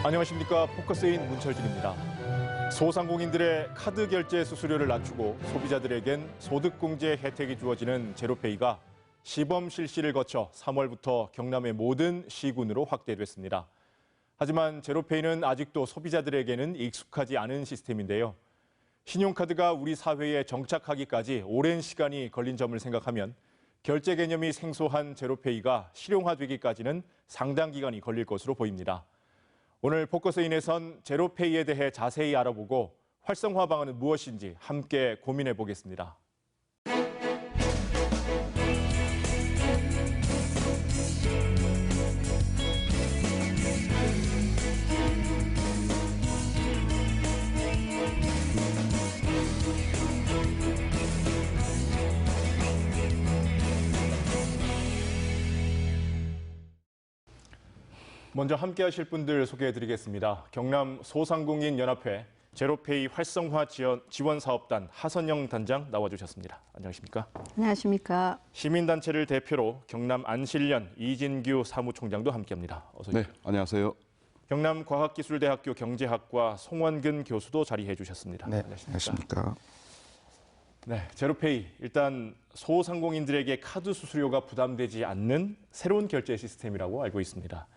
안녕하십니까. 포커스인 문철진입니다. 소상공인들의 카드 결제 수수료를 낮추고 소비자들에겐 소득공제 혜택이 주어지는 제로페이가 시범 실시를 거쳐 3월부터 경남의 모든 시군으로 확대됐습니다. 하지만 제로페이는 아직도 소비자들에게는 익숙하지 않은 시스템인데요. 신용카드가 우리 사회에 정착하기까지 오랜 시간이 걸린 점을 생각하면 결제 개념이 생소한 제로페이가 실용화되기까지는 상당 기간이 걸릴 것으로 보입니다. 오늘 포커스인에선 제로페이에 대해 자세히 알아보고 활성화 방안은 무엇인지 함께 고민해 보겠습니다. 먼저 함께 하실 분들 소개해드리겠습니다. 경남 소상공인 연합회 제로페이 활성화 지원 사업단 하선영 단장 나와주셨습니다. 안녕하십니까? 안녕하십니까? 시민단체를 대표로 경남 안실련 이진규 사무총장도 함께합니다. 어서 오십시오. 네, 안녕하세요. 경남과학기술대학교 경제학과 송원근 교수도 자리해 주셨습니다. 네, 안녕하십니까? 네, 제로페이 일단 소상공인들에게 카드 수수료가 부담되지 않는 새로운 결제 시스템이라고 알고 있습니다.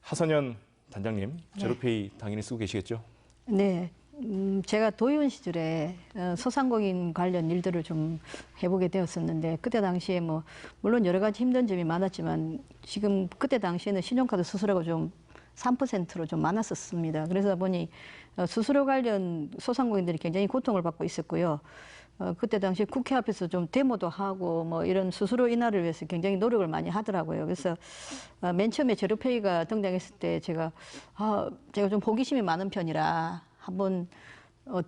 하선현 단장님, 제로페이 당연히 쓰고 계시겠죠? 네, 제가 도의원 시절에 소상공인 관련 일들을 좀 해보게 되었었는데 그때 당시에 물론 여러 가지 힘든 점이 많았지만 지금 그때 당시에는 신용카드 수수료가 좀 3%로 좀 많았었습니다. 그래서 보니 수수료 관련 소상공인들이 굉장히 고통을 받고 있었고요. 그때 당시 국회 앞에서 좀 데모도 하고 이런 수수료 인하를 위해서 굉장히 노력을 많이 하더라고요. 그래서 맨 처음에 제로페이가 등장했을 때 제가 좀 호기심이 많은 편이라 한번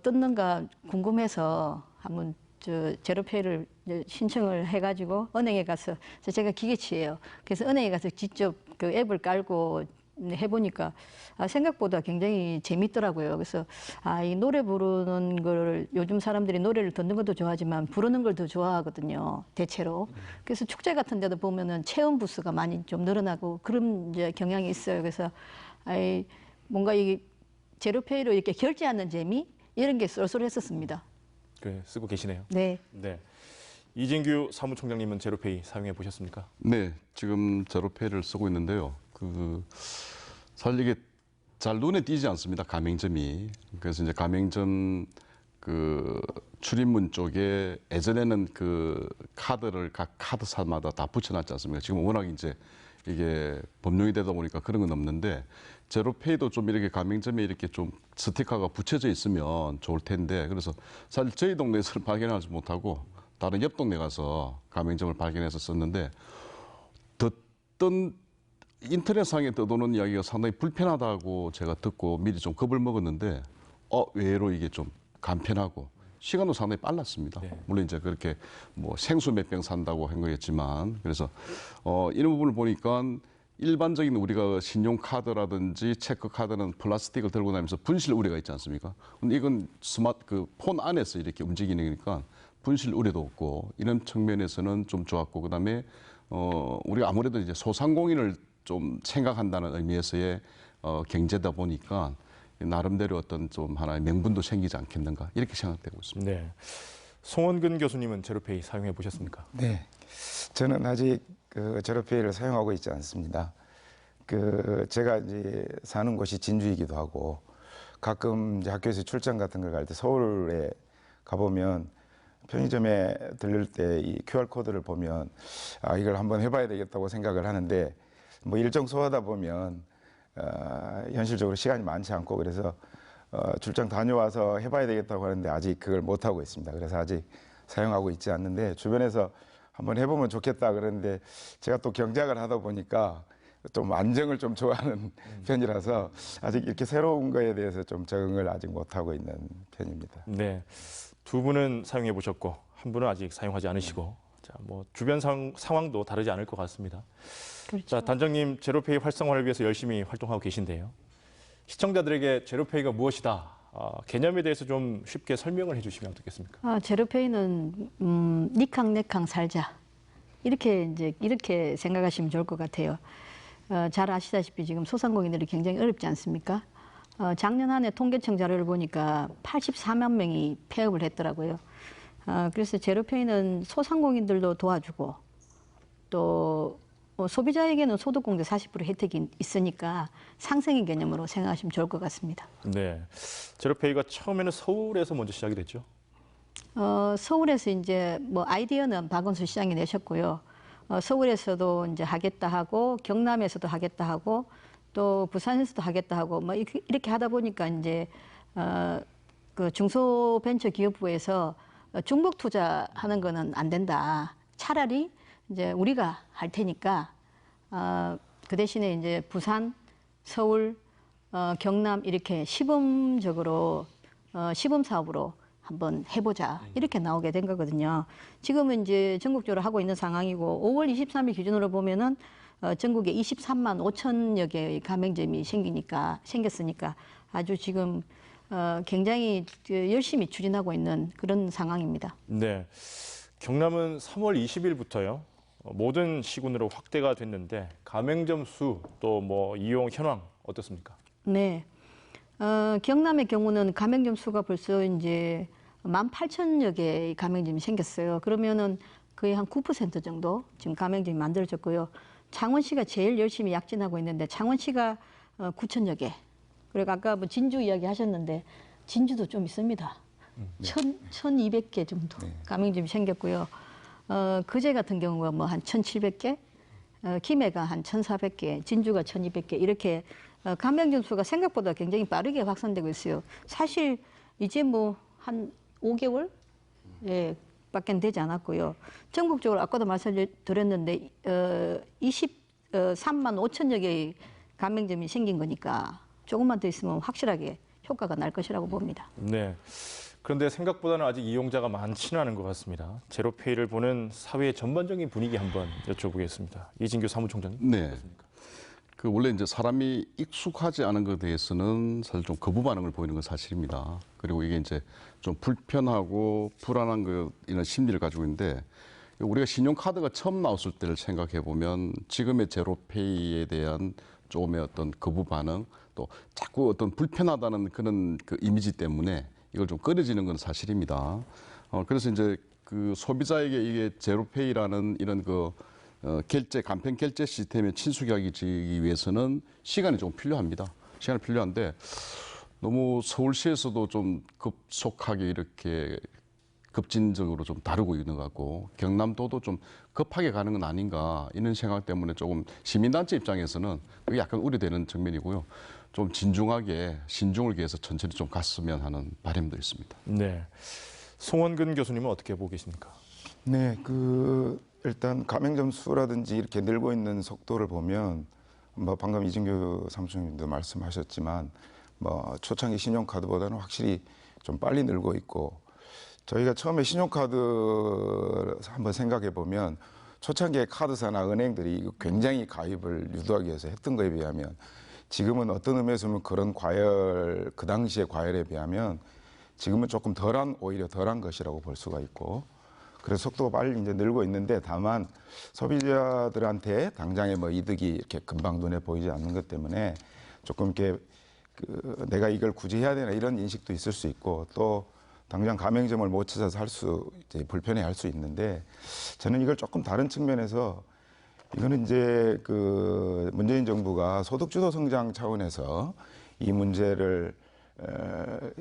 떴는가 궁금해서 한번 제로페이를 신청을 해가지고 은행에 가서 제가 기계치예요. 그래서 은행에 가서 직접 그 앱을 깔고 해보니까 생각보다 굉장히 재밌더라고요. 그래서 이 노래 부르는 걸 요즘 사람들이 노래를 듣는 것도 좋아하지만 부르는 걸 더 좋아하거든요. 대체로. 그래서 축제 같은 데도 보면은 체험 부스가 많이 좀 늘어나고 그런 이제 경향이 있어요. 그래서 뭔가 이 제로페이로 이렇게 결제하는 재미 이런 게 쏠쏠했었습니다. 그래, 쓰고 계시네요. 네. 네. 이진규 사무총장님은 제로페이 사용해 보셨습니까? 네, 지금 제로페이를 쓰고 있는데요. 사실 이게 잘 눈에 띄지 않습니다. 가맹점이. 그래서 이제 가맹점 출입문 쪽에 예전에는 카드를 각 카드사마다 다 붙여놨지 않습니까? 지금 워낙 이제 이게 법령이 되다 보니까 그런 건 없는데 제로페이도 좀 이렇게 가맹점에 이렇게 좀 스티커가 붙여져 있으면 좋을 텐데 그래서 사실 저희 동네에서는 발견하지 못하고 다른 옆 동네 가서 가맹점을 발견해서 썼는데 듣던 인터넷상에 떠도는 이야기가 상당히 불편하다고 제가 듣고 미리 좀 겁을 먹었는데 의외로 이게 좀 간편하고 시간도 상당히 빨랐습니다. 네. 물론 이제 그렇게 생수 몇 병 산다고 한 거였지만 그래서 이런 부분을 보니까 일반적인 우리가 신용카드라든지 체크카드는 플라스틱을 들고 다니면서 분실 우려가 있지 않습니까? 근데 이건 폰 안에서 이렇게 움직이니까 분실 우려도 없고 이런 측면에서는 좀 좋았고 그다음에 우리가 아무래도 이제 소상공인을 좀 생각한다는 의미에서의 경제다 보니까 나름대로 어떤 좀 하나의 명분도 생기지 않겠는가 이렇게 생각되고 있습니다. 네. 송원근 교수님은 제로페이 사용해 보셨습니까? 네, 저는 아직 제로페이를 사용하고 있지 않습니다. 제가 이제 사는 곳이 진주이기도 하고 가끔 이제 학교에서 출장 같은 걸 갈 때 서울에 가보면 편의점에 들릴 때 이 QR 코드를 보면 이걸 한번 해봐야 되겠다고 생각을 하는데 일정 소화하다 보면 현실적으로 시간이 많지 않고 그래서 출장 다녀와서 해봐야 되겠다고 하는데 아직 그걸 못 하고 있습니다. 그래서 아직 사용하고 있지 않는데 주변에서 한번 해보면 좋겠다 그러는데 제가 또 경작을 하다 보니까 좀 안정을 좀 좋아하는 편이라서 아직 이렇게 새로운 거에 대해서 좀 적응을 아직 못 하고 있는 편입니다. 네, 두 분은 사용해 보셨고 한 분은 아직 사용하지 않으시고 자, 주변 상황도 다르지 않을 것 같습니다. 그렇죠. 자, 단장님 제로페이 활성화를 위해서 열심히 활동하고 계신데요. 시청자들에게 제로페이가 무엇이다 개념에 대해서 좀 쉽게 설명을 해주시면 어떻겠습니까? 제로페이는 니캉네캉 살자 이렇게 생각하시면 좋을 것 같아요. 잘 아시다시피 지금 소상공인들이 굉장히 어렵지 않습니까? 작년 한 해 통계청 자료를 보니까 84만 명이 폐업을 했더라고요. 그래서 제로페이는 소상공인들도 도와주고 또 소비자에게는 소득공제 40% 혜택이 있으니까 상생의 개념으로 생각하시면 좋을 것 같습니다. 네, 제로페이가 처음에는 서울에서 먼저 시작이 됐죠. 서울에서 이제 뭐 아이디어는 박원순 시장이 내셨고요. 서울에서도 이제 하겠다 하고 경남에서도 하겠다 하고 또 부산에서도 하겠다 하고 뭐 이렇게 하다 보니까 이제 그 중소벤처기업부에서 중복 투자하는 거는 안 된다. 차라리 이제 우리가 할 테니까 그 대신에 이제 부산, 서울, 경남 이렇게 시범적으로 시범 사업으로 한번 해보자 이렇게 나오게 된 거거든요. 지금은 이제 전국적으로 하고 있는 상황이고 5월 23일 기준으로 보면은 전국에 23만 5천여 개의 가맹점이 생겼으니까 아주 지금 굉장히 열심히 추진하고 있는 그런 상황입니다. 네, 경남은 3월 20일부터요. 모든 시군으로 확대가 됐는데 가맹점 수 또 뭐 이용 현황 어떻습니까? 네, 경남의 경우는 가맹점 수가 벌써 이제 18,000여 개의 가맹점이 생겼어요. 그러면은 거의 한 9% 정도 지금 가맹점이 만들어졌고요. 창원시가 제일 열심히 약진하고 있는데 창원시가 9,000여 개. 그리고 아까 뭐 진주 이야기 하셨는데 진주도 좀 있습니다. 1,200개 정도 가맹점이 생겼고요. 그제 같은 경우가 뭐 한 1,700개, 김해가 한 1,400개, 진주가 1,200개 이렇게 가맹점 수가 생각보다 굉장히 빠르게 확산되고 있어요. 사실 이제 뭐 한 5개월 밖에 되지 않았고요. 전국적으로 아까도 말씀드렸는데 23만 5천여 개의 가맹점이 생긴 거니까 조금만 더 있으면 확실하게 효과가 날 것이라고 봅니다. 네. 그런데 생각보다는 아직 이용자가 많지는 않은 것 같습니다. 제로페이를 보는 사회의 전반적인 분위기 한번 여쭤보겠습니다. 이진규 사무총장님. 네. 어떻습니까? 그 원래 이제 사람이 익숙하지 않은 것에 대해서는 사실 좀 거부 반응을 보이는 건 사실입니다. 그리고 이게 이제 좀 불편하고 불안한 이런 심리를 가지고 있는데 우리가 신용카드가 처음 나왔을 때를 생각해 보면 지금의 제로페이에 대한 조금의 어떤 거부 반응 또 자꾸 어떤 불편하다는 그런 그 이미지 때문에 이걸 좀 꺼려지는 건 사실입니다. 그래서 이제 그 소비자에게 이게 제로페이라는 이런 간편 결제 시스템에 친숙하게 지기 위해서는 시간이 좀 필요합니다. 시간이 필요한데 너무 서울시에서도 좀 급속하게 이렇게 급진적으로 좀 다루고 있는 것 같고 경남도도 좀 급하게 가는 건 아닌가 이런 생각 때문에 조금 시민단체 입장에서는 그게 약간 우려되는 측면이고요. 좀 진중하게 신중을 기해서 천천히 좀 갔으면 하는 바람도 있습니다. 네. 송원근 교수님은 어떻게 보고 계십니까? 네, 일단 가맹점 수라든지 이렇게 늘고 있는 속도를 보면 뭐 방금 이진규 사무총장님도 말씀하셨지만 뭐 초창기 신용카드보다는 확실히 좀 빨리 늘고 있고 저희가 처음에 신용카드 한번 생각해 보면 초창기에 카드사나 은행들이 굉장히 가입을 유도하기 위해서 했던 거에 비하면 지금은 어떤 의미에서 보면 그런 그 당시의 과열에 비하면 지금은 조금 오히려 덜한 것이라고 볼 수가 있고 그래서 속도가 빨리 이제 늘고 있는데 다만 소비자들한테 당장의 뭐 이득이 이렇게 금방 눈에 보이지 않는 것 때문에 조금 이렇게 내가 이걸 굳이 해야 되나 이런 인식도 있을 수 있고 또 당장 가맹점을 못 찾아서 이제 불편해할 수 있는데 저는 이걸 조금 다른 측면에서 이거는 이제 문재인 정부가 소득주도 성장 차원에서 이 문제를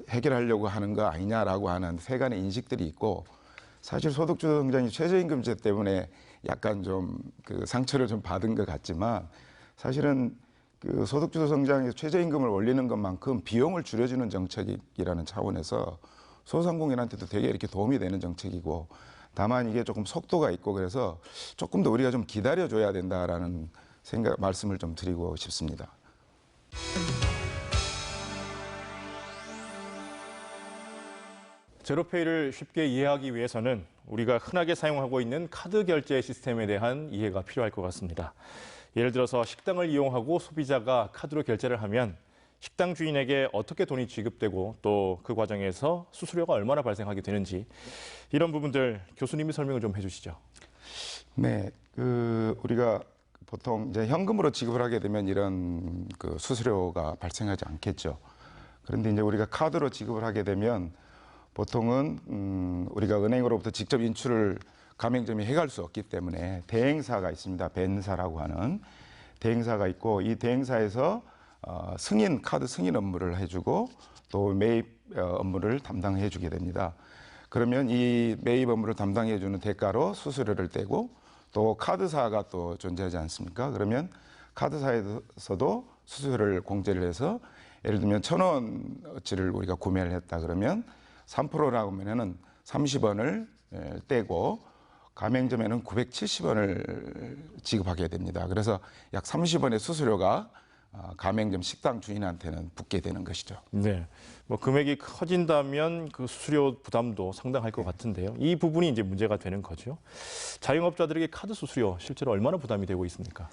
해결하려고 하는 거 아니냐라고 하는 세간의 인식들이 있고 사실 소득주도 성장이 최저임금제 때문에 약간 좀 상처를 좀 받은 것 같지만 사실은 소득주도 성장에서 최저임금을 올리는 것만큼 비용을 줄여주는 정책이라는 차원에서 소상공인한테도 되게 이렇게 도움이 되는 정책이고 다만 이게 조금 속도가 있고 그래서 조금 더 우리가 좀 기다려줘야 된다라는 말씀을 좀 드리고 싶습니다. 제로페이를 쉽게 이해하기 위해서는 우리가 흔하게 사용하고 있는 카드 결제 시스템에 대한 이해가 필요할 것 같습니다. 예를 들어서 식당을 이용하고 소비자가 카드로 결제를 하면 식당 주인에게 어떻게 돈이 지급되고 또 그 과정에서 수수료가 얼마나 발생하게 되는지 이런 부분들 교수님이 설명을 좀 해주시죠. 네, 우리가 보통 이제 현금으로 지급을 하게 되면 이런 그 수수료가 발생하지 않겠죠. 그런데 이제 우리가 카드로 지급을 하게 되면 보통은 우리가 은행으로부터 직접 인출을 가맹점이 해갈 수 없기 때문에 대행사가 있습니다. 벤사라고 하는 대행사가 있고 이 대행사에서 카드 승인 업무를 해주고 또 매입 업무를 담당해주게 됩니다. 그러면 이 매입 업무를 담당해주는 대가로 수수료를 떼고 또 카드사가 또 존재하지 않습니까? 그러면 카드사에서도 수수료를 공제를 해서 예를 들면 1,000원어치를 우리가 구매를 했다 그러면 3%라고 하면은 30원을 떼고 가맹점에는 970원을 지급하게 됩니다. 그래서 약 30원의 수수료가 가맹점 식당 주인한테는 붙게 되는 것이죠. 네, 뭐 금액이 커진다면 그 수수료 부담도 상당할 것 같은데요. 이 부분이 이제 문제가 되는 거죠. 자영업자들에게 카드 수수료 실제로 얼마나 부담이 되고 있습니까?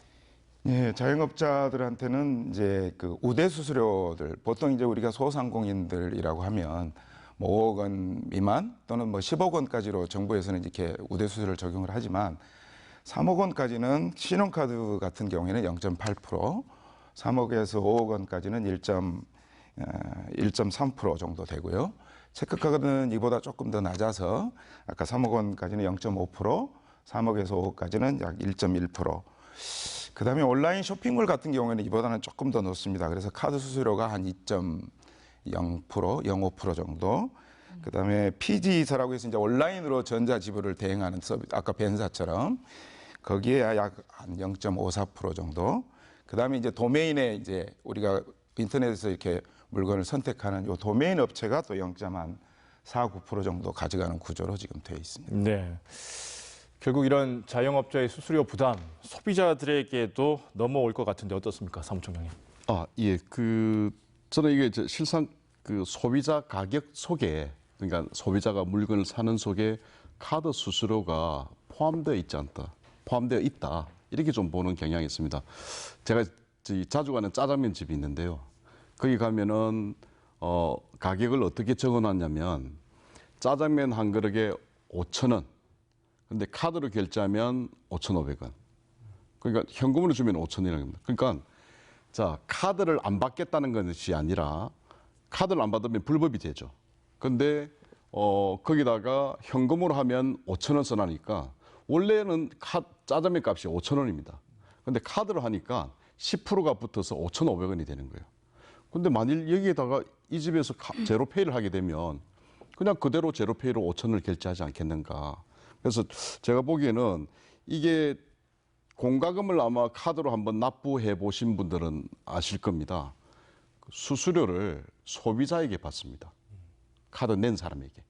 예, 자영업자들한테는 이제 그 우대 수수료들 보통 이제 우리가 소상공인들이라고 하면 뭐 5억 원 미만 또는 뭐 10억 원까지로 정부에서는 이렇게 우대 수수료를 적용을 하지만 3억 원까지는 신용카드 같은 경우에는 0.8%, 3억에서 5억 원까지는 1.3% 정도 되고요. 체크카드는 이보다 조금 더 낮아서 아까 3억 원까지는 0.5%, 3억에서 5억까지는 약 1.1%. 그다음에 온라인 쇼핑몰 같은 경우에는 이보다는 조금 더 높습니다. 그래서 카드 수수료가 한 2.0%, 0.5% 정도. 그다음에 PG사라고 해서 이제 온라인으로 전자 지불을 대행하는 서비스, 아까 벤사처럼 거기에 약 한 0.54% 정도. 그다음에 이제 도메인에 이제 우리가 인터넷에서 이렇게 물건을 선택하는 요 도메인 업체가 또 0.49% 정도 가져가는 구조로 지금 되어 있습니다. 네. 결국 이런 자영업자의 수수료 부담 소비자들에게도 넘어올 것 같은데 어떻습니까, 사무총장님? 예, 저는 이게 실상 그 소비자 가격 속에 그러니까 소비자가 물건을 사는 속에 카드 수수료가 포함되어 있다 이렇게 좀 보는 경향이 있습니다. 제가 자주 가는 짜장면 집이 있는데요. 거기 가면은 가격을 어떻게 적어놨냐면 짜장면 한 그릇에 5,000원. 근데 카드로 결제하면 5,500원. 그러니까 현금으로 주면 5,000원이라는 겁니다. 그러니까 자, 카드를 안 받겠다는 것이 아니라 카드를 안 받으면 불법이 되죠. 근데 거기다가 현금으로 하면 5,000원 써나니까 원래는 짜장면 값이 5,000원입니다. 근데 카드로 하니까 10%가 붙어서 5,500원이 되는 거예요. 근데 만일 여기에다가 이 집에서 제로페이를 하게 되면 그냥 그대로 제로페이로 5,000원을 결제하지 않겠는가. 그래서 제가 보기에는 이게 공과금을 아마 카드로 한번 납부해 보신 분들은 아실 겁니다. 수수료를 소비자에게 받습니다. 카드 낸 사람에게.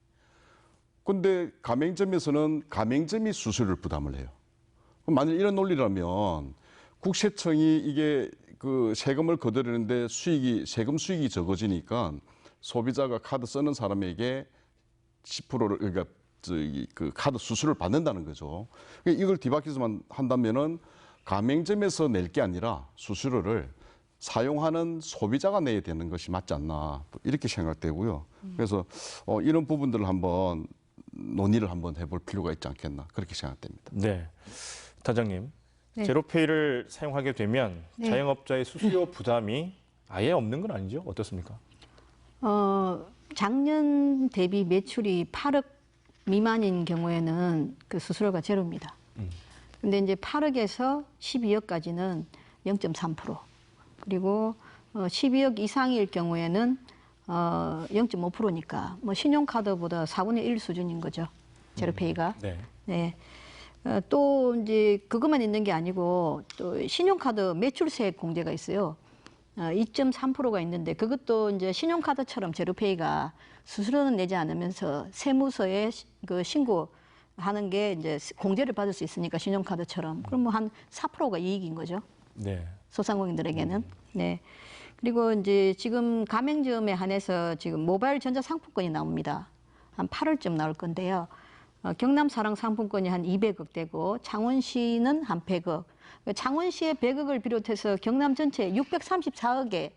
근데 가맹점에서는 가맹점이 수수료를 부담을 해요. 그럼 만일 이런 논리라면 국세청이 이게 그 세금을 거두려는데 세금 수익이 적어지니까 소비자가 카드 쓰는 사람에게 10%를 그러니까 그 카드 수수료를 받는다는 거죠. 이걸 뒤바뀌어서만 한다면은 가맹점에서 낼 게 아니라 수수료를 사용하는 소비자가 내야 되는 것이 맞지 않나 이렇게 생각되고요. 그래서 이런 부분들을 한번 논의를 한번 해볼 필요가 있지 않겠나 그렇게 생각됩니다. 네, 단장님. 네. 제로페이를 사용하게 되면 네. 자영업자의 수수료 부담이 아예 없는 건 아니죠? 어떻습니까? 작년 대비 매출이 8억 미만인 경우에는 그 수수료가 제로입니다. 근데 이제 8억에서 12억까지는 0.3%. 그리고 12억 이상일 경우에는 0.5%니까 뭐 신용카드보다 4분의 1 수준인 거죠. 제로페이가. 네. 네. 또 이제 그것만 있는 게 아니고 또 신용카드 매출세 공제가 있어요. 2.3%가 있는데 그것도 이제 신용카드처럼 제로페이가 수수료는 내지 않으면서 세무서에 그 신고하는 게 이제 공제를 받을 수 있으니까 신용카드처럼 그럼 뭐 한 4%가 이익인 거죠. 네. 소상공인들에게는. 네. 그리고 이제 지금 가맹점에 한해서 지금 모바일 전자상품권이 나옵니다. 한 8월쯤 나올 건데요. 경남 사랑 상품권이 한 200억 되고 창원시는 한 100억. 창원시의 100억을 비롯해서 경남 전체 634억의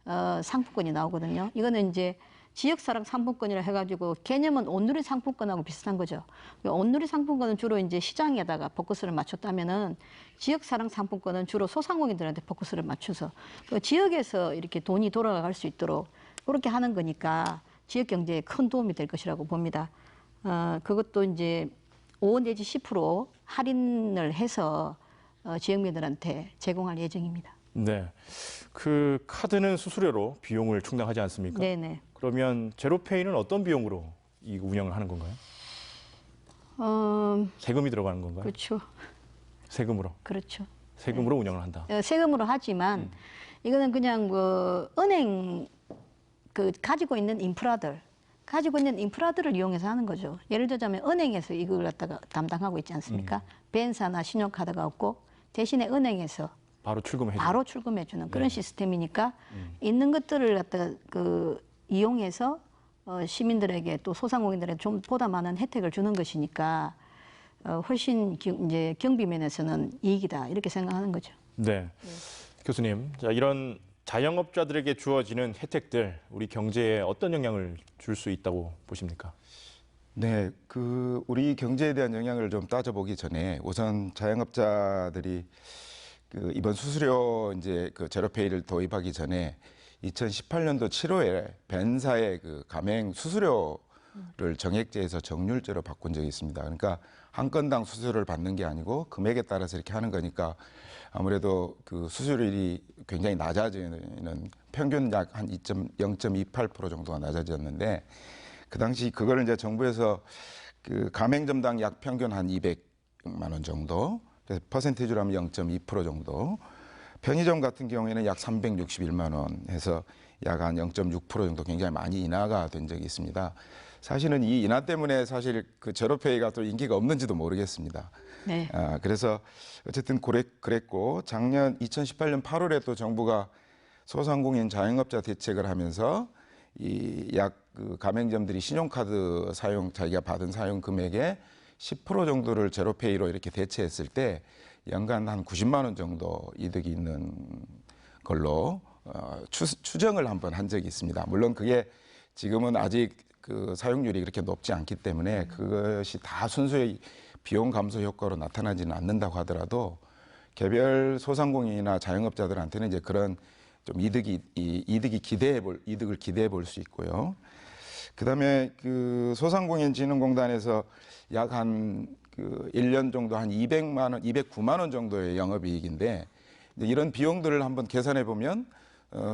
상품권이 나오거든요. 이거는 이제 지역사랑 상품권이라 해가지고 개념은 온누리 상품권하고 비슷한 거죠. 온누리 상품권은 주로 이제 시장에다가 포커스를 맞췄다면은 지역사랑 상품권은 주로 소상공인들한테 포커스를 맞춰서 그 지역에서 이렇게 돈이 돌아갈 수 있도록 그렇게 하는 거니까 지역 경제에 큰 도움이 될 것이라고 봅니다. 그것도 이제 5 내지 10% 할인을 해서 지역민들한테 제공할 예정입니다. 네. 그 카드는 수수료로 비용을 충당하지 않습니까? 네네. 그러면 제로페이는 어떤 비용으로 이 운영을 하는 건가요? 세금이 들어가는 건가요? 그렇죠. 세금으로. 그렇죠. 세금으로 운영을 한다. 세금으로 하지만 이거는 그냥 뭐 은행 그 가지고 있는 인프라들을 이용해서 하는 거죠. 예를 들자면 은행에서 이걸 갖다가 담당하고 있지 않습니까? 벤사나 신용카드가 없고 대신에 은행에서 바로 출금해 주는. 바로 출금해주는 그런 시스템이니까 있는 것들을 갖다가 그 이용해서 시민들에게 또 소상공인들에게 좀 보다 많은 혜택을 주는 것이니까 훨씬 이제 경비 면에서는 이익이다 이렇게 생각하는 거죠. 네. 교수님, 자, 이런 자영업자들에게 주어지는 혜택들 우리 경제에 어떤 영향을 줄 수 있다고 보십니까? 네, 그 우리 경제에 대한 영향을 좀 따져보기 전에 우선 자영업자들이 그 이번 수수료 이제 그 제로페이를 도입하기 전에 2018년도 7월에 벤사의 그 가맹 수수료를 정액제에서 정률제로 바꾼 적이 있습니다. 그러니까 한 건당 수수료를 받는 게 아니고 금액에 따라서 이렇게 하는 거니까 아무래도 그 수수료율이 굉장히 낮아지는 평균 약 한 0.28% 정도가 낮아졌는데 그 당시 그걸 이제 정부에서 그 가맹점당 약 평균 한 200만 원 정도, 그래서 퍼센티지로 하면 0.2% 정도, 편의점 같은 경우에는 약 361만 원 해서 약 한 0.6% 정도 굉장히 많이 인하가 된 적이 있습니다. 사실은 이 인하 때문에 사실 그 제로페이가 또 인기가 없는지도 모르겠습니다. 네. 그래서 어쨌든 그랬고 작년 2018년 8월에 또 정부가 소상공인 자영업자 대책을 하면서 이 약 그 가맹점들이 신용카드 사용 자기가 받은 사용 금액의 10% 정도를 제로페이로 이렇게 대체했을 때 연간 한 90만 원 정도 이득이 있는 걸로 추정을 한번 한 적이 있습니다. 물론 그게 지금은 아직 그 사용률이 그렇게 높지 않기 때문에 그것이 다 순수의 비용 감소 효과로 나타나지는 않는다고 하더라도 개별 소상공인이나 자영업자들한테는 이제 그런 좀 이득을 기대해 볼 수 있고요. 그다음에 그 소상공인진흥공단에서 약 한 그 1년 정도 한 200만 원, 209만 원 정도의 영업이익인데 이런 비용들을 한번 계산해 보면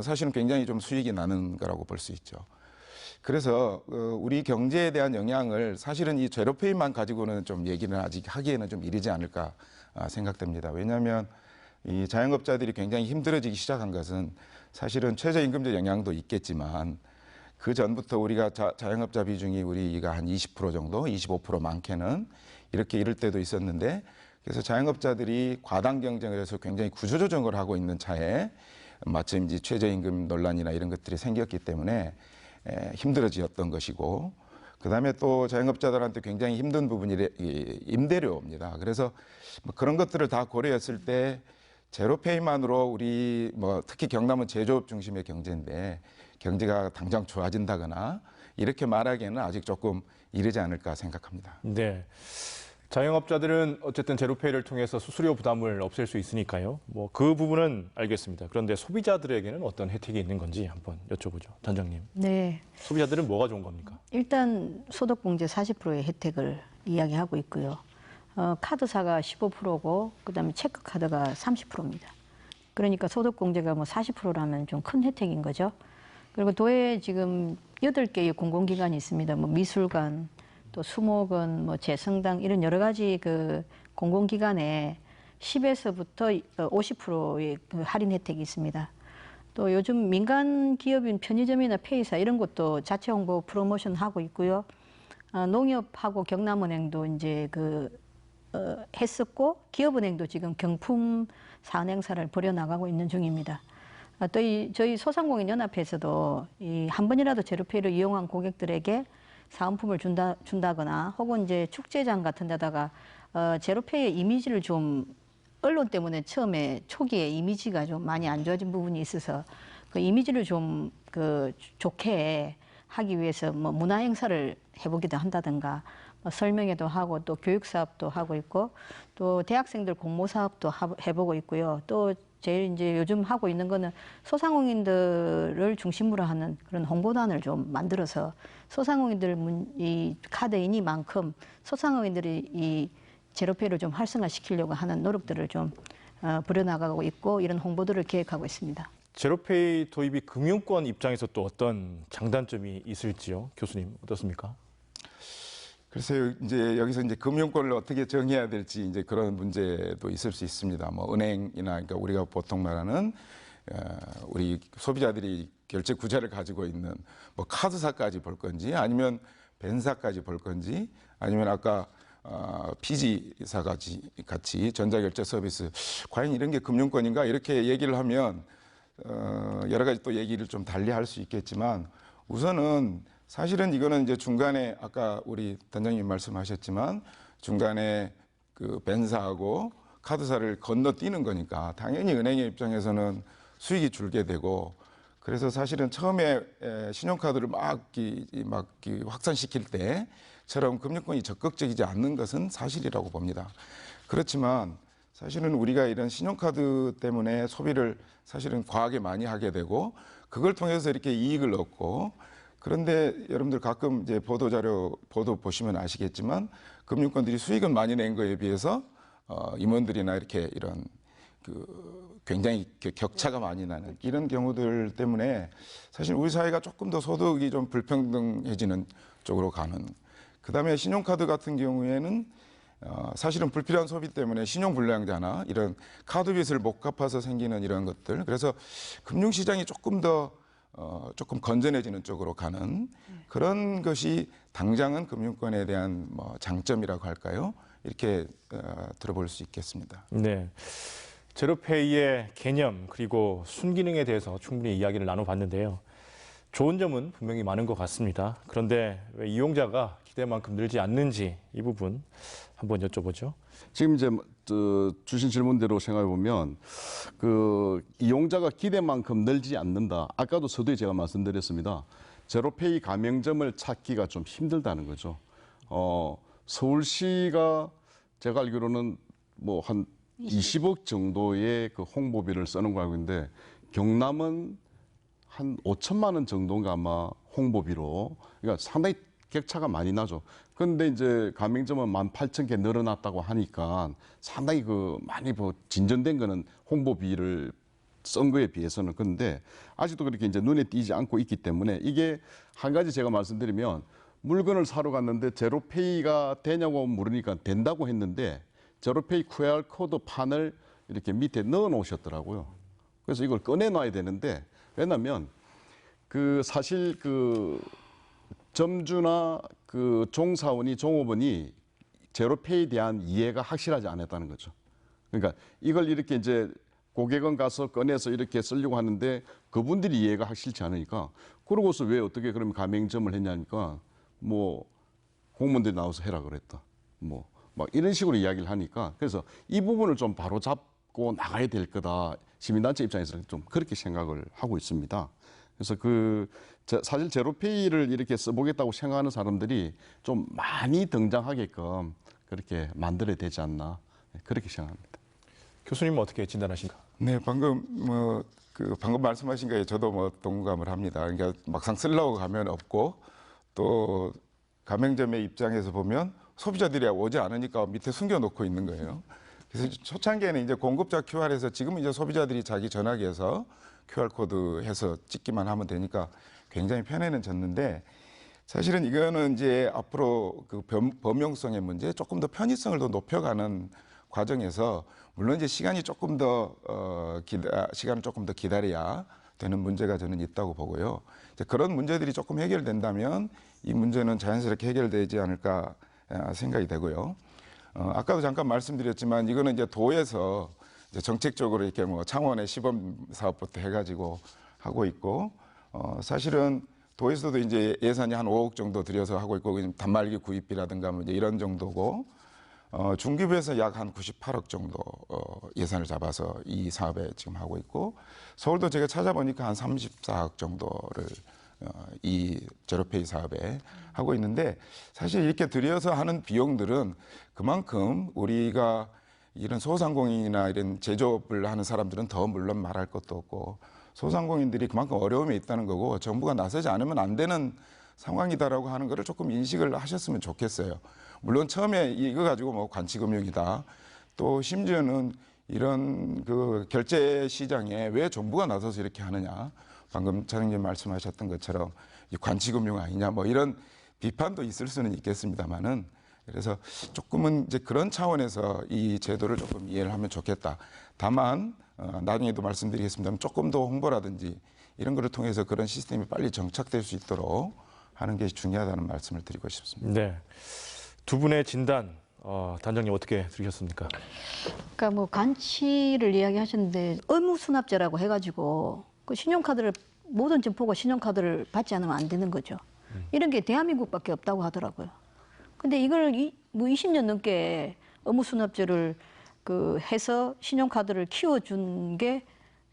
사실은 굉장히 좀 수익이 나는 거라고 볼 수 있죠. 그래서 우리 경제에 대한 영향을 사실은 이 제로페이만 가지고는 좀 얘기는 아직 하기에는 좀 이르지 않을까 생각됩니다. 왜냐하면 이 자영업자들이 굉장히 힘들어지기 시작한 것은 사실은 최저임금제 영향도 있겠지만 그 전부터 우리가 자영업자 비중이 우리가 한 20% 정도, 25% 많게는 이렇게 이럴 때도 있었는데 그래서 자영업자들이 과당 경쟁을 해서 굉장히 구조조정을 하고 있는 차에 마침 이제 최저임금 논란이나 이런 것들이 생겼기 때문에 힘들어지었던 것이고 그다음에 또 자영업자들한테 굉장히 힘든 부분이 임대료입니다. 그래서 뭐 그런 것들을 다 고려했을 때 제로페이만으로 우리 뭐 특히 경남은 제조업 중심의 경제인데 경제가 당장 좋아진다거나 이렇게 말하기에는 아직 조금 이르지 않을까 생각합니다. 네. 자영업자들은 어쨌든 제로페이를 통해서 수수료 부담을 없앨 수 있으니까요. 뭐 그 부분은 알겠습니다. 그런데 소비자들에게는 어떤 혜택이 있는 건지 한번 여쭤보죠. 단장님. 네. 소비자들은 뭐가 좋은 겁니까? 일단 소득공제 40%의 혜택을 이야기하고 있고요. 카드사가 15%고 그다음에 체크카드가 30%입니다. 그러니까 소득공제가 뭐 40%라면 좀 큰 혜택인 거죠. 그리고 도에 지금 8개의 공공기관이 있습니다. 뭐 미술관, 또 수목원, 뭐 재성당 이런 여러 가지 그 공공기관에 10에서부터 50%의 그 할인 혜택이 있습니다. 또 요즘 민간 기업인 편의점이나 페이사 이런 것도 자체 홍보 프로모션 하고 있고요. 농협하고 경남은행도 이제 했었고 기업은행도 지금 경품 사은 행사를 벌여나가고 있는 중입니다. 또 저희 소상공인 연합회에서도 한 번이라도 제로페이를 이용한 고객들에게 사은품을 준다거나 혹은 이제 축제장 같은 데다가 제로페이의 이미지를 좀 언론 때문에 처음에 초기에 이미지가 좀 많이 안 좋아진 부분이 있어서 그 이미지를 좀 그 좋게 하기 위해서 뭐 문화 행사를 해보기도 한다든가 뭐 설명회도 하고 또 교육 사업도 하고 있고 또 대학생들 공모 사업도 해보고 있고요. 또 제일 이제 요즘 하고 있는 거는 소상공인들을 중심으로 하는 그런 홍보단을 좀 만들어서 소상공인들 이 카드이니만큼 소상공인들이 이 제로페이를 좀 활성화시키려고 하는 노력들을 좀 벌여나가고 있고 이런 홍보들을 계획하고 있습니다. 제로페이 도입이 금융권 입장에서 또 어떤 장단점이 있을지요, 교수님 어떻습니까? 글쎄요, 이제 여기서 이제 금융권을 어떻게 정해야 될지 이제 그런 문제도 있을 수 있습니다. 뭐 은행이나 그러니까 우리가 보통 말하는 우리 소비자들이 결제 구자를 가지고 있는 뭐 카드사까지 볼 건지 아니면 벤사까지 볼 건지 아니면 아까 피지사 같이 전자결제 서비스 과연 이런 게 금융권인가 이렇게 얘기를 하면 여러 가지 또 얘기를 좀 달리 할 수 있겠지만 우선은 사실은 이거는 이제 중간에 아까 우리 단장님 말씀하셨지만 중간에 그 벤사하고 카드사를 건너뛰는 거니까 당연히 은행의 입장에서는 수익이 줄게 되고 그래서 사실은 처음에 신용카드를 막 확산시킬 때처럼 금융권이 적극적이지 않는 것은 사실이라고 봅니다. 그렇지만 사실은 우리가 이런 신용카드 때문에 소비를 사실은 과하게 많이 하게 되고 그걸 통해서 이렇게 이익을 얻고 그런데 여러분들 가끔 이제 보도 보시면 아시겠지만 금융권들이 수익은 많이 낸 거에 비해서 임원들이나 이렇게 이런 그 굉장히 격차가 많이 나는 이런 경우들 때문에 사실 우리 사회가 조금 더 소득이 좀 불평등해지는 쪽으로 가는. 그다음에 신용카드 같은 경우에는 사실은 불필요한 소비 때문에 신용불량자나 이런 카드빚을 못 갚아서 생기는 이런 것들. 그래서 금융시장이 조금 건전해지는 쪽으로 가는 그런 것이 당장은 금융권에 대한 뭐 장점이라고 할까요? 이렇게 들어볼 수 있겠습니다. 네. 제로페이의 개념 그리고 순기능에 대해서 충분히 이야기를 나눠봤는데요. 좋은 점은 분명히 많은 것 같습니다. 그런데 왜 이용자가 기대만큼 늘지 않는지 이 부분 한번 여쭤보죠. 지금 이제 주신 질문대로 생각해 보면 그 이용자가 기대만큼 늘지 않는다. 아까도 서두에 제가 말씀드렸습니다. 제로페이 가맹점을 찾기가 좀 힘들다는 거죠. 서울시가 제가 알기로는 뭐 한 20억 정도의 그 홍보비를 쓰는 거 알고 있는데 경남은 한 5천만 원 정도인가 아마 홍보비로. 그러니까 상당히 격차가 많이 나죠. 그런데 이제 가맹점은 18,000개 늘어났다고 하니까 상당히 그 많이 뭐 진전된 거는 홍보비를 쓴 거에 비해서는. 그런데 아직도 그렇게 이제 눈에 띄지 않고 있기 때문에 이게 한 가지 제가 말씀드리면 물건을 사러 갔는데 제로페이가 되냐고 물으니까 된다고 했는데 제로페이 QR코드 판을 이렇게 밑에 넣어 놓으셨더라고요. 그래서 이걸 꺼내놔야 되는데 왜냐면 그 사실 그 점주나 그 종업원이 제로페이에 대한 이해가 확실하지 않았다는 거죠. 그러니까 이걸 이렇게 이제 고객은 가서 꺼내서 이렇게 쓰려고 하는데 그분들이 이해가 확실치 않으니까 그러고서 왜 어떻게 그러면 가맹점을 했냐니까 뭐 공무원들이 나와서 해라 그랬다. 뭐 막 이런 식으로 이야기를 하니까 그래서 이 부분을 좀 바로 잡고 나가야 될 거다. 시민단체 입장에서는 좀 그렇게 생각을 하고 있습니다. 그래서 사실 제로페이를 이렇게 써보겠다고 생각하는 사람들이 좀 많이 등장하게끔 그렇게 만들어야 되지 않나 그렇게 생각합니다. 교수님은 어떻게 진단하십니까? 네, 방금 방금 말씀하신 거에 저도 뭐 동감을 합니다. 그러니까 막상 쓰려고 가면 없고 또 가맹점의 입장에서 보면 소비자들이 오지 않으니까 밑에 숨겨놓고 있는 거예요. 그래서 초창기에는 이제 공급자 QR에서 지금은 이제 소비자들이 자기 전화기에서 QR코드 해서 찍기만 하면 되니까 굉장히 편해는 졌는데 사실은 이거는 이제 앞으로 그 범용성의 문제, 조금 더 편의성을 더 높여가는 과정에서 물론 이제 시간을 조금 더 기다려야 되는 문제가 저는 있다고 보고요. 이제 그런 문제들이 조금 해결된다면 이 문제는 자연스럽게 해결되지 않을까 생각이 되고요. 아까도 잠깐 말씀드렸지만 이거는 이제 도에서 이제 정책적으로 이렇게 뭐 창원의 시범 사업부터 해가지고 하고 있고 사실은 도에서도 이제 예산이 한 5억 정도 들여서 하고 있고 단말기 구입비라든가 뭐 이제 이런 정도고 중기부에서 약 한 98억 정도 예산을 잡아서 이 사업에 지금 하고 있고, 서울도 제가 찾아보니까 한 34억 정도를 이 제로페이 사업에 하고 있는데, 사실 이렇게 들여서 하는 비용들은 그만큼 우리가 이런 소상공인이나 이런 제조업을 하는 사람들은 더 물론 말할 것도 없고, 소상공인들이 그만큼 어려움이 있다는 거고 정부가 나서지 않으면 안 되는 상황이다라고 하는 거를 조금 인식을 하셨으면 좋겠어요. 물론 처음에 이거 가지고 뭐 관치금융이다, 또 심지어는 이런 그 결제 시장에 왜 정부가 나서서 이렇게 하느냐, 방금 차장님 말씀하셨던 것처럼 이 관치금융 아니냐, 뭐 이런 비판도 있을 수는 있겠습니다만은, 그래서 조금은 이제 그런 차원에서 이 제도를 조금 이해를 하면 좋겠다. 다만 나중에도 말씀드리겠습니다만 조금 더 홍보라든지 이런 거를 통해서 그런 시스템이 빨리 정착될 수 있도록 하는 게 중요하다는 말씀을 드리고 싶습니다. 네. 두 분의 진단, 단장님 어떻게 들으셨습니까? 그러니까 뭐 간치를 이야기하셨는데 의무수납제라고 해가지고 그 신용카드를 모든 점포가 신용카드를 받지 않으면 안 되는 거죠. 이런 게 대한민국밖에 없다고 하더라고요. 근데 이걸 뭐 20년 넘게 의무수납제를 그 해서 신용카드를 키워준 게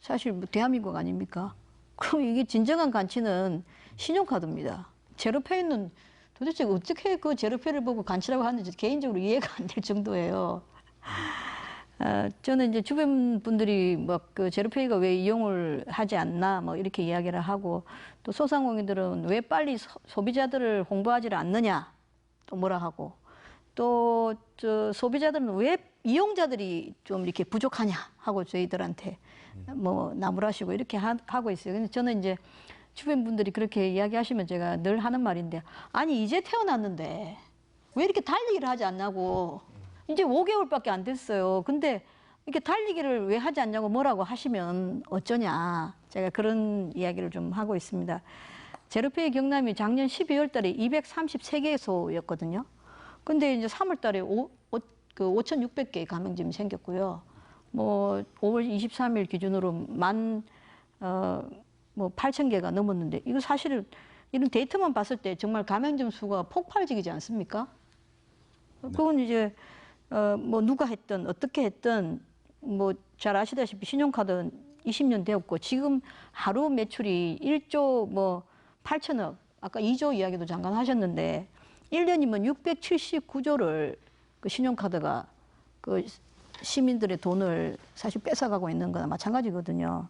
사실 뭐 대한민국 아닙니까? 그럼 이게 진정한 간치는 신용카드입니다. 제로페이는 도대체 어떻게 그 제로페이를 보고 간치라고 하는지 개인적으로 이해가 안 될 정도예요. 저는 이제 주변 분들이 막 그 제로페이가 왜 이용을 하지 않나 뭐 이렇게 이야기를 하고, 또 소상공인들은 왜 빨리 소비자들을 홍보하지를 않느냐 또 뭐라 하고, 또 저 소비자들은 왜 이용자들이 좀 이렇게 부족하냐 하고 저희들한테 뭐 나무라시고 이렇게 하고 있어요. 근데 저는 이제 주변 분들이 그렇게 이야기하시면 제가 늘 하는 말인데, 아니 이제 태어났는데 왜 이렇게 달리기를 하지 않냐고. 이제 5개월밖에 안 됐어요. 근데 이렇게 달리기를 왜 하지 않냐고 뭐라고 하시면 어쩌냐. 제가 그런 이야기를 좀 하고 있습니다. 제로페이 경남이 작년 12월 달에 233개소였거든요. 근데 이제 3월 달에 5,600개의 가맹점이 생겼고요. 뭐 5월 23일 기준으로 뭐 8,000개가 넘었는데, 이거 사실은 이런 데이터만 봤을 때 정말 가맹점 수가 폭발적이지 않습니까? 그건 이제 뭐 누가 했든 어떻게 했든 뭐 잘 아시다시피 신용카드는 20년 되었고, 지금 하루 매출이 1조 뭐 8천억, 아까 2조 이야기도 잠깐 하셨는데 1년이면 679조를 그 신용카드가 그 시민들의 돈을 사실 뺏어가고 있는 거나 마찬가지거든요.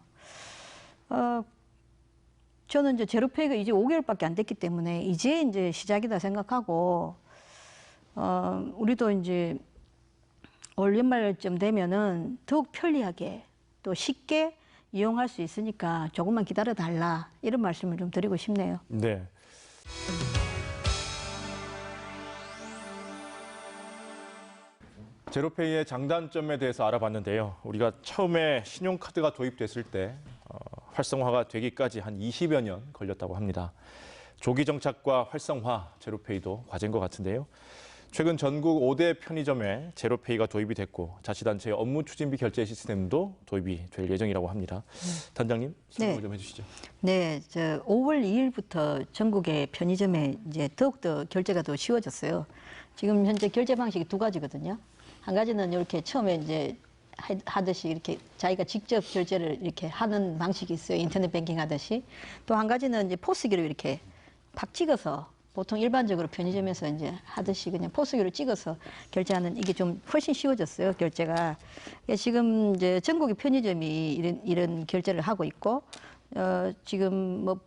저는 이제 제로페이가 이제 5개월밖에 안 됐기 때문에 이제 시작이다 생각하고, 우리도 이제 올 연말쯤 되면은 더욱 편리하게 또 쉽게 이용할 수 있으니까 조금만 기다려 달라, 이런 말씀을 좀 드리고 싶네요. 네. 제로페이의 장단점에 대해서 알아봤는데요. 우리가 처음에 신용카드가 도입됐을 때 활성화가 되기까지 한 20여 년 걸렸다고 합니다. 조기 정착과 활성화, 제로페이도 과제인 것 같은데요. 최근 전국 5대 편의점에 제로페이가 도입이 됐고, 자치단체의 업무 추진비 결제 시스템도 도입이 될 예정이라고 합니다. 단장님, 설명 좀 해주시죠. 네, 5월 2일부터 전국의 편의점에 이제 더욱더 결제가 더 쉬워졌어요. 지금 현재 결제 방식이 두 가지거든요. 한 가지는 이렇게 처음에 이제 하듯이 이렇게 자기가 직접 결제를 이렇게 하는 방식이 있어요. 인터넷 뱅킹 하듯이. 또 한 가지는 이제 포스기로 이렇게 팍 찍어서, 보통 일반적으로 편의점에서 이제 하듯이 그냥 포스기로 찍어서 결제하는, 이게 좀 훨씬 쉬워졌어요, 결제가. 지금 이제 전국의 편의점이 이런 결제를 하고 있고, 지금 뭐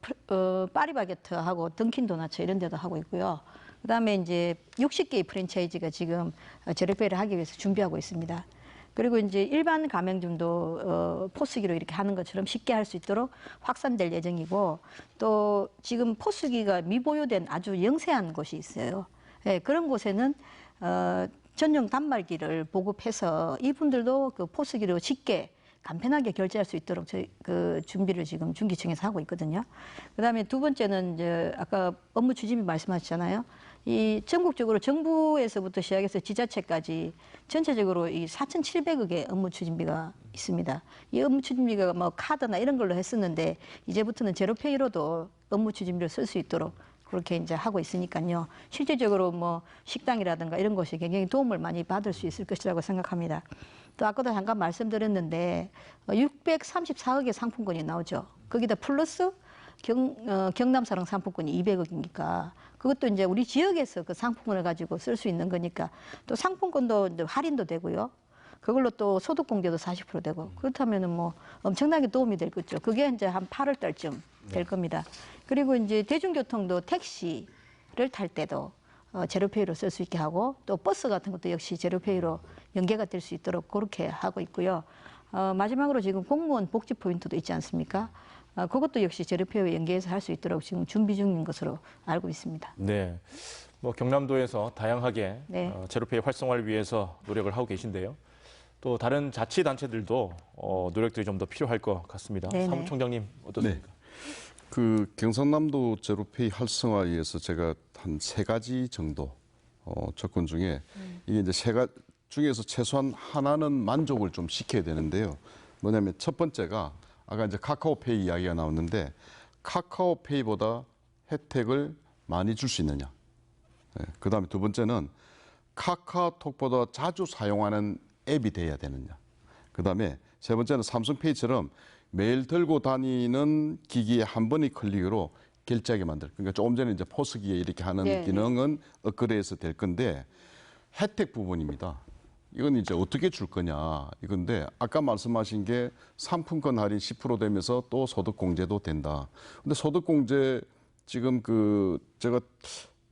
파리바게트하고 던킨 도너츠 이런 데도 하고 있고요. 그다음에 이제 60개의 프랜차이즈가 지금 제로페이를 하기 위해서 준비하고 있습니다. 그리고 이제 일반 가맹점도 포스기로 이렇게 하는 것처럼 쉽게 할 수 있도록 확산될 예정이고, 또 지금 포스기가 미보유된 아주 영세한 곳이 있어요. 네, 그런 곳에는 전용 단말기를 보급해서 이분들도 그 포스기로 쉽게 간편하게 결제할 수 있도록 저희 그 준비를 지금 중기청에서 하고 있거든요. 그다음에 두 번째는 이제 아까 업무 추진비 말씀하셨잖아요. 이 전국적으로 정부에서부터 시작해서 지자체까지 전체적으로 이 4,700억의 업무 추진비가 있습니다. 이 업무 추진비가 뭐 카드나 이런 걸로 했었는데, 이제부터는 제로페이로도 업무 추진비를 쓸 수 있도록 그렇게 이제 하고 있으니까요. 실질적으로 뭐 식당이라든가 이런 곳이 굉장히 도움을 많이 받을 수 있을 것이라고 생각합니다. 또 아까도 잠깐 말씀드렸는데 634억의 상품권이 나오죠. 거기다 플러스 경남사랑 상품권이 200억이니까 그것도 이제 우리 지역에서 그 상품권을 가지고 쓸 수 있는 거니까 또 상품권도 이제 할인도 되고요. 그걸로 또 소득공제도 40% 되고 그렇다면은 뭐 엄청나게 도움이 될 거죠. 그게 이제 한 8월 달쯤 될 겁니다. 그리고 이제 대중교통도 택시를 탈 때도 제로페이로 쓸 수 있게 하고 또 버스 같은 것도 역시 제로페이로 연계가 될 수 있도록 그렇게 하고 있고요. 마지막으로 지금 공무원 복지 포인트도 있지 않습니까? 그것도 역시 제로페이와 연계해서 할 수 있도록 지금 준비 중인 것으로 알고 있습니다. 네. 뭐 경남도에서 다양하게 네. 제로페이 활성화를 위해서 노력을 하고 계신데요. 또 다른 자치단체들도 노력들이 좀 더 필요할 것 같습니다. 네네. 사무총장님 어떻습니까? 그 경상남도 제로페이 활성화에 의해서 제가 한 3가지 정도 접근 중에 이게 이제 3가지 중에서 최소한 하나는 만족을 좀 시켜야 되는데요. 뭐냐면 첫 번째가 아까 이제 카카오페이 이야기가 나왔는데 카카오페이보다 혜택을 많이 줄 수 있느냐. 네. 그다음에 두 번째는 카카오톡보다 자주 사용하는 앱이 돼야 되느냐. 그다음에 세 번째는 삼성페이처럼 매일 들고 다니는 기기에 한 번의 클릭으로 결제하게 만들. 그러니까 조금 전에 이제 포스기에 이렇게 하는 네, 기능은 업그레이드해서 될 건데 혜택 부분입니다. 이건 이제 어떻게 줄 거냐 이건데 아까 말씀하신 게 상품권 할인 10% 되면서 또 소득공제도 된다. 근데 소득공제 지금 그 제가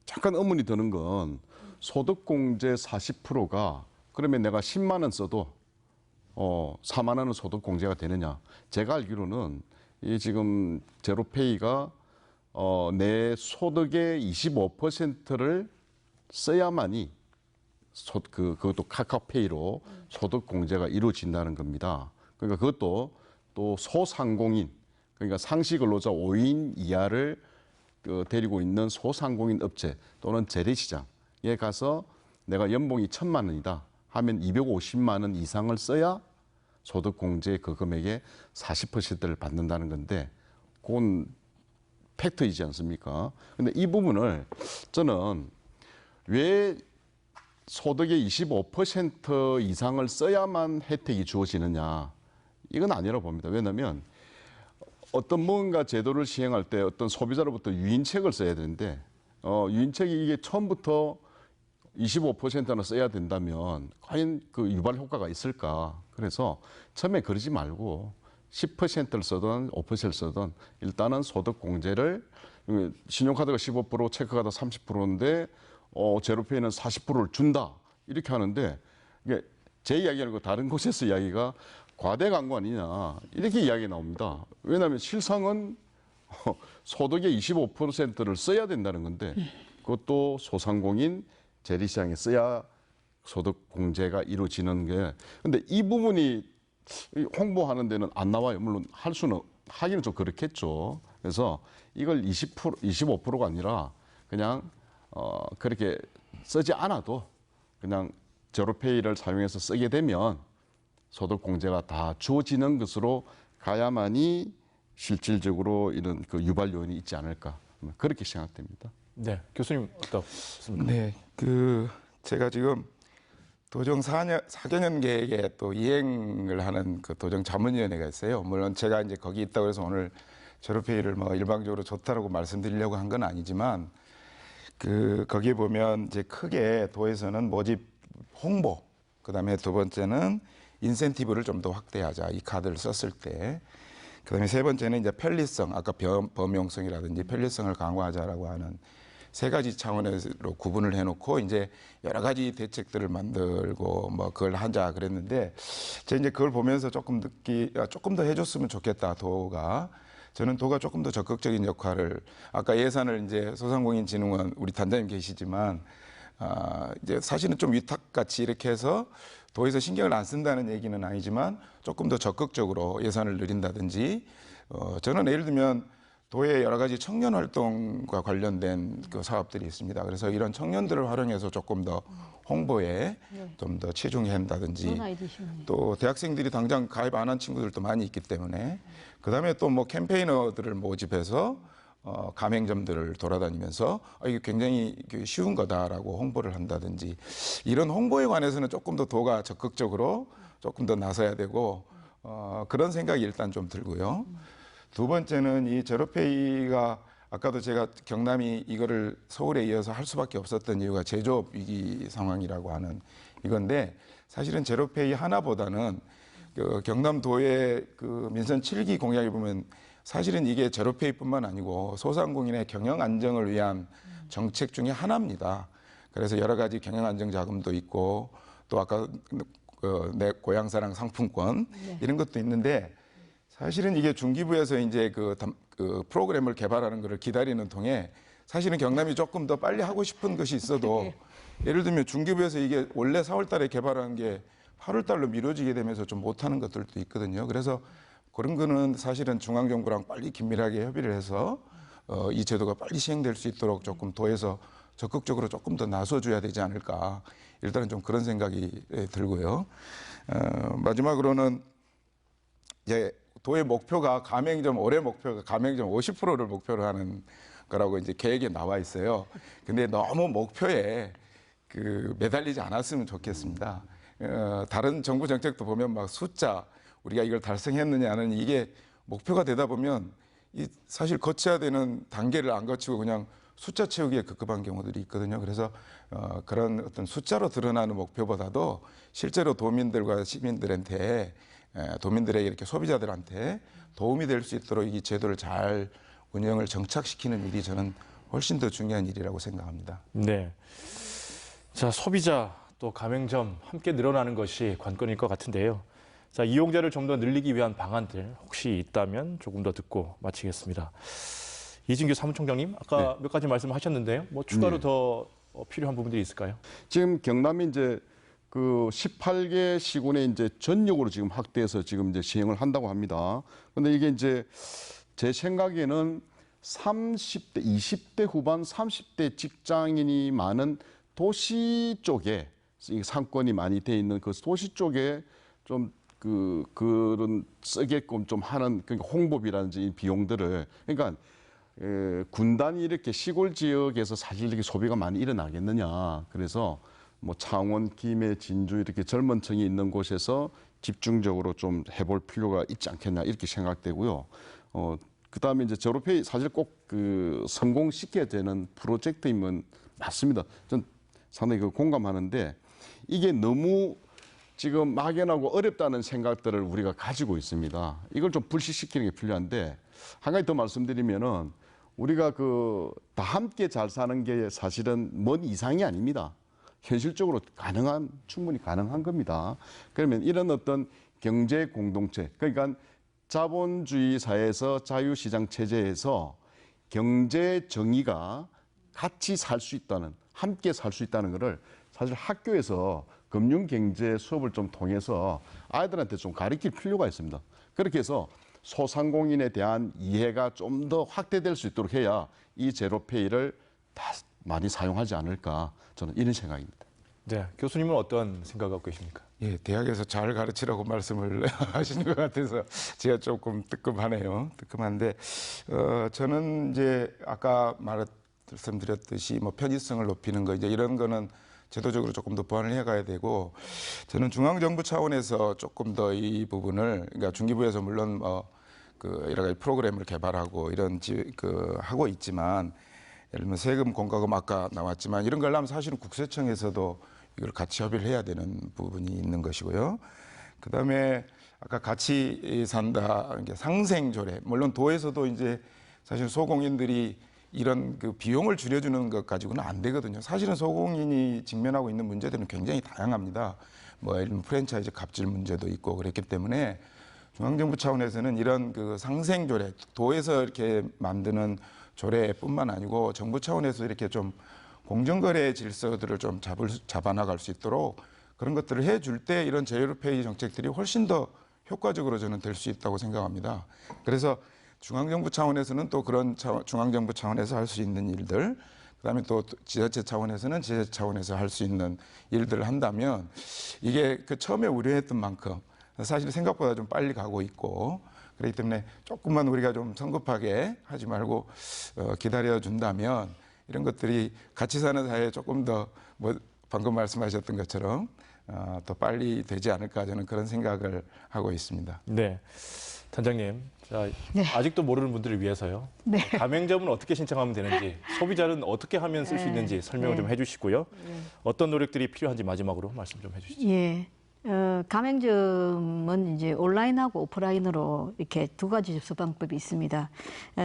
잠깐 의문이 드는 건 소득공제 40%가 그러면 내가 10만 원 써도 4만 원은 소득공제가 되느냐? 제가 알기로는 이 지금 제로페이가 내 소득의 25%를 써야만이 그것도 카카오페이로 소득공제가 이루어진다는 겁니다. 그러니까 그것도 또 소상공인, 그러니까 상시 근로자 5인 이하를 데리고 있는 소상공인 업체 또는 재래시장에 가서 내가 연봉이 1,000만 원이다 하면 250만 원 이상을 써야 소득공제 그 금액의 40%를 받는다는 건데 그건 팩트이지 않습니까? 근데 이 부분을 저는 왜 소득의 25% 이상을 써야만 혜택이 주어지느냐 이건 아니라고 봅니다. 왜냐하면 어떤 뭔가 제도를 시행할 때 어떤 소비자로부터 유인책을 써야 되는데 유인책이 이게 처음부터 25%나 써야 된다면 과연 그 유발 효과가 있을까? 그래서 처음에 그러지 말고 10%를 쓰든 5%를 쓰든 일단은 소득공제를 신용카드가 15%, 체크카드 30%인데 제로페이는 40%를 준다 이렇게 하는데 이게 제 이야기 아니고 다른 곳에서 이야기가 과대 광고 아니냐 이렇게 이야기 나옵니다. 왜냐하면 실상은 소득의 25%를 써야 된다는 건데 그것도 소상공인 재래시장에 써야 소득 공제가 이루어지는 게 근데 이 부분이 홍보하는 데는 안 나와요. 물론 하기는 좀 그렇겠죠. 그래서 이걸 25%가 아니라 그냥 그렇게 쓰지 않아도 그냥 제로페이를 사용해서 쓰게 되면 소득 공제가 다 주어지는 것으로 가야만이 실질적으로 이런 그 유발 요인이 있지 않을까 그렇게 생각됩니다. 네, 교수님 어떻습니까? 네, 제가 지금 도정 4개년 계획에 또 이행을 하는 그 도정 자문위원회가 있어요. 물론 제가 이제 거기 있다고 해서 오늘 제로페이를 뭐 일방적으로 좋다라고 말씀드리려고 한 건 아니지만 거기에 보면 이제 크게 도에서는 모집 홍보, 그다음에 두 번째는 인센티브를 좀 더 확대하자. 이 카드를 썼을 때. 그다음에 세 번째는 이제 편리성, 아까 범용성이라든지 편리성을 강화하자라고 하는 3가지 차원으로 구분을 해놓고 이제 여러 가지 대책들을 만들고 뭐 그걸 하자 그랬는데 제가 이제 그걸 보면서 조금 더 해줬으면 좋겠다 도가. 저는 도가 조금 더 적극적인 역할을 아까 예산을 이제 소상공인진흥원 우리 단장님 계시지만 이제 사실은 좀 위탁같이 이렇게 해서 도에서 신경을 안 쓴다는 얘기는 아니지만 조금 더 적극적으로 예산을 늘린다든지 저는 예를 들면 도에 여러 가지 청년 활동과 관련된 그 사업들이 있습니다. 그래서 이런 청년들을 활용해서 조금 더 홍보에 좀 더 치중해야 한다든지 또 대학생들이 당장 가입 안 한 친구들도 많이 있기 때문에 그다음에 또 뭐 캠페이너들을 모집해서 가맹점들을 돌아다니면서 이게 굉장히 쉬운 거다라고 홍보를 한다든지 이런 홍보에 관해서는 조금 더 도가 적극적으로 조금 더 나서야 되고 그런 생각이 일단 좀 들고요. 두 번째는 이 제로페이가 아까도 제가 경남이 이거를 서울에 이어서 할 수밖에 없었던 이유가 제조업 위기 상황이라고 하는 이건데 사실은 제로페이 하나보다는 그 경남도의 그 민선 7기 공약에 보면 사실은 이게 제로페이뿐만 아니고 소상공인의 경영 안정을 위한 정책 중에 하나입니다. 그래서 여러 가지 경영 안정 자금도 있고 또 아까 내 고향사랑 상품권 이런 것도 있는데 사실은 이게 중기부에서 이제 그 프로그램을 개발하는 것을 기다리는 통에 사실은 경남이 조금 더 빨리 하고 싶은 것이 있어도 예를 들면 중기부에서 이게 원래 4월 달에 개발한 게 8월 달로 미뤄지게 되면서 좀 못하는 것들도 있거든요. 그래서 그런 거는 사실은 중앙정부랑 빨리 긴밀하게 협의를 해서 이 제도가 빨리 시행될 수 있도록 조금 도에서 적극적으로 조금 더 나서줘야 되지 않을까. 일단은 좀 그런 생각이 들고요. 마지막으로는 이제 도의 목표가 가맹점 올해 목표가 가맹점 50%를 목표로 하는 거라고 이제 계획에 나와 있어요. 근데 너무 목표에 매달리지 않았으면 좋겠습니다. 다른 정부 정책도 보면 막 숫자 우리가 이걸 달성했느냐는 이게 목표가 되다 보면 사실 거쳐야 되는 단계를 안 거치고 그냥 숫자 채우기에 급급한 경우들이 있거든요. 그래서 그런 어떤 숫자로 드러나는 목표보다도 실제로 도민들과 시민들한테 도민들에게 이렇게 소비자들한테 도움이 될 수 있도록 이 제도를 잘 운영을 정착시키는 일이 저는 훨씬 더 중요한 일이라고 생각합니다. 네. 자, 소비자 또 가맹점 함께 늘어나는 것이 관건일 것 같은데요. 자, 이용자를 좀 더 늘리기 위한 방안들 혹시 있다면 조금 더 듣고 마치겠습니다. 이진규 사무총장님, 아까 몇 가지 말씀하셨는데요. 뭐 추가로 더 필요한 부분들이 있을까요? 지금 경남이 이제 그 18개 시군에 이제 전역으로 지금 확대해서 지금 이제 시행을 한다고 합니다. 그런데 이게 이제 제 생각에는 30대, 20대 후반 30대 직장인이 많은 도시 쪽에 상권이 많이 돼 있는 그 도시 쪽에 좀 그런 쓰게끔 좀 하는 그러니까 홍보비라든지 비용들을 그러니까 군단이 이렇게 시골 지역에서 사실 이렇게 소비가 많이 일어나겠느냐. 그래서 뭐 창원, 김해, 진주 이렇게 젊은 층이 있는 곳에서 집중적으로 좀 해볼 필요가 있지 않겠냐 이렇게 생각되고요. 그다음에 이제 제로페이 사실 꼭 성공시켜야 되는 프로젝트이면 맞습니다. 전 상당히 공감하는데 이게 너무 지금 막연하고 어렵다는 생각들을 우리가 가지고 있습니다. 이걸 좀 불식시키는 게 필요한데 한 가지 더 말씀드리면은 우리가 다 함께 잘 사는 게 사실은 먼 이상이 아닙니다. 현실적으로 충분히 가능한 겁니다. 그러면 이런 어떤 경제 공동체, 그러니까 자본주의 사회에서 자유시장 체제에서 경제 정의가 같이 살 수 있다는, 함께 살 수 있다는 것을 사실 학교에서 금융경제 수업을 좀 통해서 아이들한테 좀 가르칠 필요가 있습니다. 그렇게 해서 소상공인에 대한 이해가 좀 더 확대될 수 있도록 해야 이 제로페이를 다 많이 사용하지 않을까 저는 이런 생각입니다. 네, 교수님은 어떤 생각 갖고 계십니까? 예, 대학에서 잘 가르치라고 말씀을 하시는 것 같아서 제가 조금 뜨끔하네요. 뜨끔한데 저는 이제 아까 말씀드렸듯이 뭐 편의성을 높이는 거 이제 이런 거는 제도적으로 조금 더 보완을 해가야 되고 저는 중앙정부 차원에서 조금 더 이 부분을 그러니까 중기부에서 물론 여러 가지 프로그램을 개발하고 이런 하고 있지만 예를 들면 세금 공과금 아까 나왔지만 이런 걸 하면 사실은 국세청에서도 이걸 같이 협의를 해야 되는 부분이 있는 것이고요. 그다음에 아까 같이 산다 상생조례 물론 도에서도 이제 사실 소공인들이 이런 비용을 줄여주는 것 가지고는 안 되거든요. 사실은 소공인이 직면하고 있는 문제들은 굉장히 다양합니다. 뭐 예를 들면 프랜차이즈 갑질 문제도 있고 그랬기 때문에 중앙정부 차원에서는 이런 상생조례, 도에서 이렇게 만드는 조례뿐만 아니고 정부 차원에서 이렇게 좀 공정거래 질서들을 좀 잡아나갈 수 있도록 그런 것들을 해줄 때 이런 제로페이 정책들이 훨씬 더 효과적으로 저는 될 수 있다고 생각합니다. 그래서 중앙정부 차원에서는 또 그런 중앙정부 차원에서 할 수 있는 일들, 그다음에 또 지자체 차원에서는 지자체 차원에서 할 수 있는 일들을 한다면 이게 처음에 우려했던 만큼 사실 생각보다 좀 빨리 가고 있고 그렇기 때문에 조금만 우리가 좀 성급하게 하지 말고 기다려 준다면 이런 것들이 같이 사는 사회에 조금 더 뭐 방금 말씀하셨던 것처럼 더 빨리 되지 않을까 저는 그런 생각을 하고 있습니다. 네, 단장님. 자, 아직도 모르는 분들을 위해서요. 네. 가맹점은 어떻게 신청하면 되는지, 소비자는 어떻게 하면 쓸 수 있는지 설명을 좀 해주시고요. 어떤 노력들이 필요한지 마지막으로 말씀 좀 해주시죠. 예. 가맹점은 이제 온라인하고 오프라인으로 이렇게 두 가지 접수 방법이 있습니다.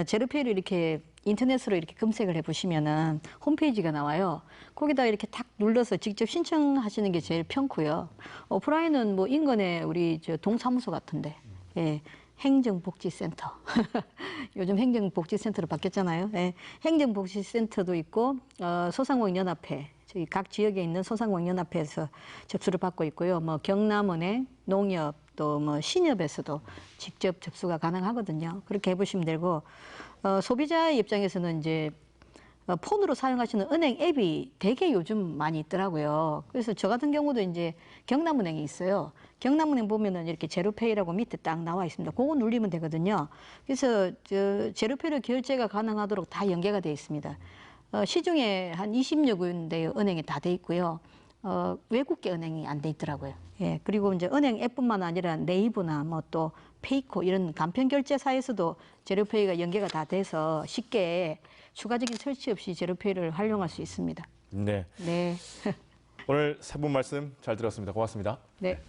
제로페이를 이렇게 인터넷으로 이렇게 검색을 해보시면은 홈페이지가 나와요. 거기다 이렇게 탁 눌러서 직접 신청하시는 게 제일 편고요. 오프라인은 뭐 인근에 우리 저 동사무소 같은데, 예. 행정복지센터. 요즘 행정복지센터로 바뀌었잖아요. 예. 행정복지센터도 있고, 소상공인연합회. 저희 각 지역에 있는 소상공인연합회에서 접수를 받고 있고요. 뭐 경남은행, 농협, 또 뭐 신협에서도 직접 접수가 가능하거든요. 그렇게 해보시면 되고, 소비자의 입장에서는 이제 폰으로 사용하시는 은행 앱이 되게 요즘 많이 있더라고요. 그래서 저 같은 경우도 이제 경남은행이 있어요. 경남은행 보면은 이렇게 제로페이라고 밑에 딱 나와 있습니다. 그거 누르면 되거든요. 그래서 제로페이로 결제가 가능하도록 다 연계가 되어 있습니다. 시중에 한 20여 군데 은행이 다 돼 있고요. 외국계 은행이 안 돼 있더라고요. 예, 그리고 이제 은행 앱뿐만 아니라 네이버나 뭐 또 페이코 이런 간편 결제사에서도 제로페이가 연계가 다 돼서 쉽게 추가적인 설치 없이 제로페이를 활용할 수 있습니다. 네. 네. 오늘 세 분 말씀 잘 들었습니다. 고맙습니다. 네.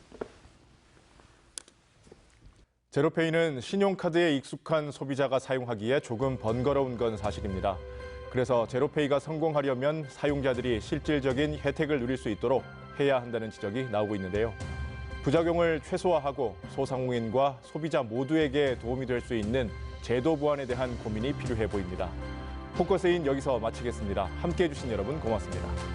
제로페이는 신용카드에 익숙한 소비자가 사용하기에 조금 번거로운 건 사실입니다. 그래서 제로페이가 성공하려면 사용자들이 실질적인 혜택을 누릴 수 있도록 해야 한다는 지적이 나오고 있는데요. 부작용을 최소화하고 소상공인과 소비자 모두에게 도움이 될 수 있는 제도 보완에 대한 고민이 필요해 보입니다. 포커스인 여기서 마치겠습니다. 함께해 주신 여러분 고맙습니다.